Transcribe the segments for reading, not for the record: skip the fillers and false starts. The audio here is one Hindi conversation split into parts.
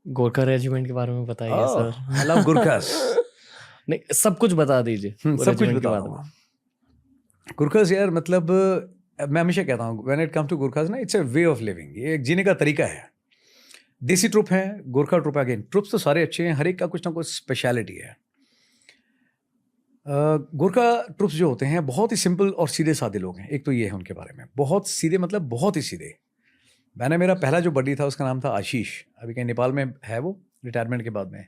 गोरखा रेजिमेंट के बारे में बताइए सर। I love गुरखास। नहीं, सब कुछ बता दीजिए सब कुछ रेजिमेंट के बता बारे दूंगा। में। गुरखास यार, मतलब मैं हमेशा कहता हूँ when it comes to Gurkhas ना, it's a way of living, ये एक जीने का तरीका है। देसी ट्रुप है, गोरखा ट्रुप, अगेन ट्रुप्स तो सारे अच्छे हैं, हर एक का कुछ ना कुछ स्पेशलिटी है। गोरखा ट्रुप्स जो होते हैं बहुत ही सिंपल और सीधे साधे लोग हैं। एक तो ये है उनके बारे में, बहुत सीधे, मतलब बहुत ही सीधे। मैंने, मेरा पहला जो बड्डी था उसका नाम था आशीष, अभी कहीं नेपाल में है वो, रिटायरमेंट के बाद में।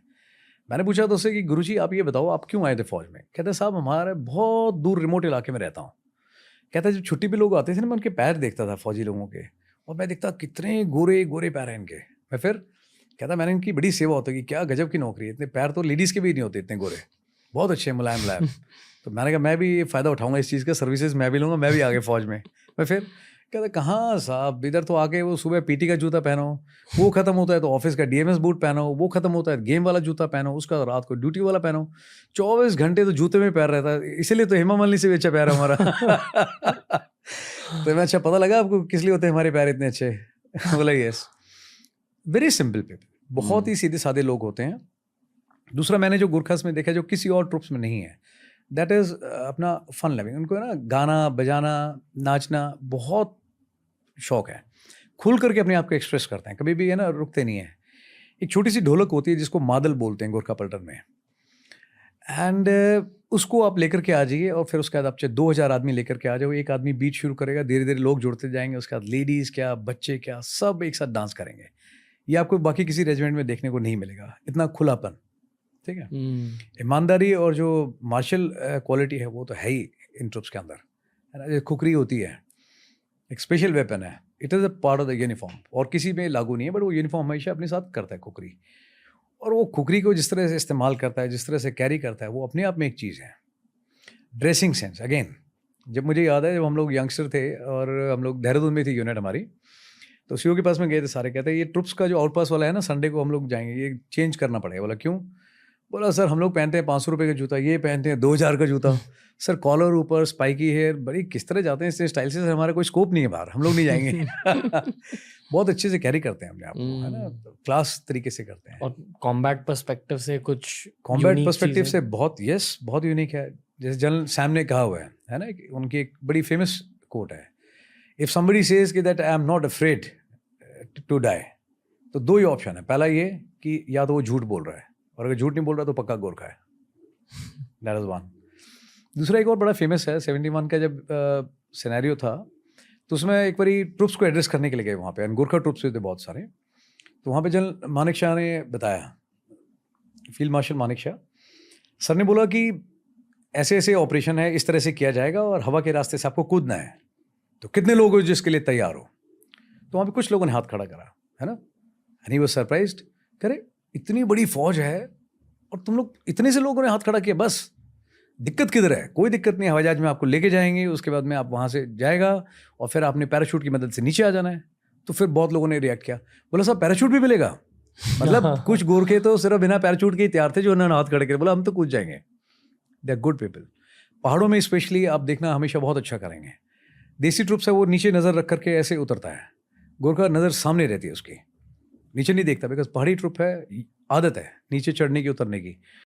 मैंने पूछा तो उससे कि गुरुजी आप ये बताओ आप क्यों आए थे फौज में? कहते साहब हमारे बहुत दूर रिमोट इलाके में रहता हूँ। कहता जब छुट्टी पे लोग आते थे ना, मैं उनके पैर देखता था फौजी लोगों के, और मैं देखता कितने गोरे गोरे पैर हैं इनके। मैं फिर कहता मैंने इनकी बड़ी सेवा होती है कि क्या गजब की नौकरी है, इतने पैर तो लेडीज़ के भी नहीं होते इतने गोरे, बहुत अच्छे मुलायम मुलायम। तो मैंने कहा मैं भी ये फ़ायदा उठाऊंगा इस चीज़ का, सर्विसेज मैं भी लूँगा, मैं भी आगे फौज में। मैं फिर कहता कहाँ साहब, इधर तो आके वो सुबह पीटी का जूता पहनो, वो खत्म होता है तो ऑफिस का डीएमएस बूट पहनो, वो खत्म होता है गेम वाला जूता पहनो, उसका रात को ड्यूटी वाला पहनो, 24 घंटे तो जूते में पैर रहता है। इसीलिए तो हेमा मालिनी से भी अच्छा पैर है हमारा। तो मैं, अच्छा पता लगा आपको किस लिए होते हैं हमारे पैर इतने अच्छे? बोला यस, वेरी सिंपल पीपल, बहुत ही सीधे साधे लोग होते हैं। दूसरा मैंने जो गुरखास में देखा जो किसी और ट्रुप्स में नहीं है, दैट इज़ अपना फन लविंग। उनको है ना गाना बजाना नाचना बहुत शौक है, खुल करके अपने आप को एक्सप्रेस करते हैं, कभी भी है ना रुकते नहीं है। एक छोटी सी ढोलक होती है जिसको मादल बोलते हैं गोरखा पलटन में, एंड उसको आप लेकर के आ जाइए, और फिर उसके बाद आप चाहे 2000 आदमी लेकर के आ जाओ, एक आदमी बीट शुरू करेगा, धीरे धीरे लोग जुड़ते जाएंगे, उसके बाद लेडीज़ क्या बच्चे क्या सब एक साथ डांस करेंगे। ये आपको बाकी किसी रेजिमेंट में देखने को नहीं मिलेगा, इतना खुलापन। ठीक है, ईमानदारी और जो मार्शल क्वालिटी है वो तो है ही इन ट्रुप्स के अंदर, है ना। जो खुकरी होती है एक स्पेशल वेपन है, it is a part of the uniform, और किसी में लागू नहीं है, बट वो यूनिफॉर्म हमेशा अपने साथ करता है खुकरी। और वो खुकरी को जिस तरह से इस्तेमाल करता है, जिस तरह से कैरी करता है, वो अपने आप में एक चीज़ है। ड्रेसिंग सेंस, अगेन जब मुझे याद है जब हम लोग यंगस्टर थे और हम लोग देहरादून में थी यूनिट हमारी, तो सीओ के पास में गए थे, सारे कहते हैं ये ट्रुप्स का जो आउटपास वाला है ना, संडे को हम लोग जाएंगे, ये चेंज करना पड़ेगा। बोला क्यों? बोला सर हम लोग पहनते हैं 500 रुपये का जूता, ये पहनते हैं 2000 का जूता। सर कॉलर ऊपर, स्पाइकी हेयर, बड़ी किस तरह जाते हैं इस स्टाइल से, सर हमारा कोई स्कोप नहीं है बाहर, हम लोग नहीं जाएंगे। बहुत अच्छे से कैरी करते हैं अपने आप को, है ना, क्लास तरीके से करते हैं। और कॉम्बैट पर्सपेक्टिव से कुछ कॉम्बैट पर्सपेक्टिव से बहुत, यस, बहुत यूनिक है। जैसे जनरल सैम ने कहा हुआ है ना, कि उनकी एक बड़ी फेमस कोट है, इफ समबडी सेज कि that I am not afraid to die, तो दो ही ऑप्शन है, पहला ये कि या तो वो झूठ बोल रहा है, और अगर झूठ नहीं बोल रहा तो पक्का गोरखा है। That is one. दूसरा एक और बड़ा फेमस है, 71 का जब सिनेरियो था, तो उसमें एक बार ट्रुप्स को एड्रेस करने के लिए गए वहाँ पे, गोरखा ट्रुप्स थे बहुत सारे। तो वहाँ पे जनरल मानेक शाह ने बताया, field marshal Manek Shah sir ने बोला कि ऐसे ऐसे ऑपरेशन है, इस तरह से किया जाएगा, और हवा के रास्ते से आपको कूदना है, तो कितने लोग हो जिसके लिए तैयार हो? तो वहाँ पे कुछ लोगों ने हाथ खड़ा करा, है ना, एंड ही वाज सरप्राइज्ड, करे इतनी बड़ी फौज है और तुम लोग इतने से लोगों ने हाथ खड़ा किया, बस दिक्कत किधर है? कोई दिक्कत नहीं, हवाई जहाज में आपको लेके जाएंगे, उसके बाद में आप वहाँ से जाएगा और फिर आपने पैराशूट की मदद से नीचे आ जाना है। तो फिर बहुत लोगों ने रिएक्ट किया, बोला साहब पैराशूट भी मिलेगा? मतलब कुछ गोरखे तो सिर्फ बिना पैराशूट के ही तैयार थे जो उन्होंने हाथ खड़े करे, बोला हम तो कूद जाएंगे। They are good people. पहाड़ों में स्पेशली आप देखना हमेशा बहुत अच्छा करेंगे। देसी ट्रुप्स है वो नीचे नज़र रख करके ऐसे उतरता है, गोरखा नज़र सामने रहती है उसकी, नीचे नहीं देखता, बिकॉज पहाड़ी ट्रुप है, आदत है नीचे चढ़ने की उतरने की।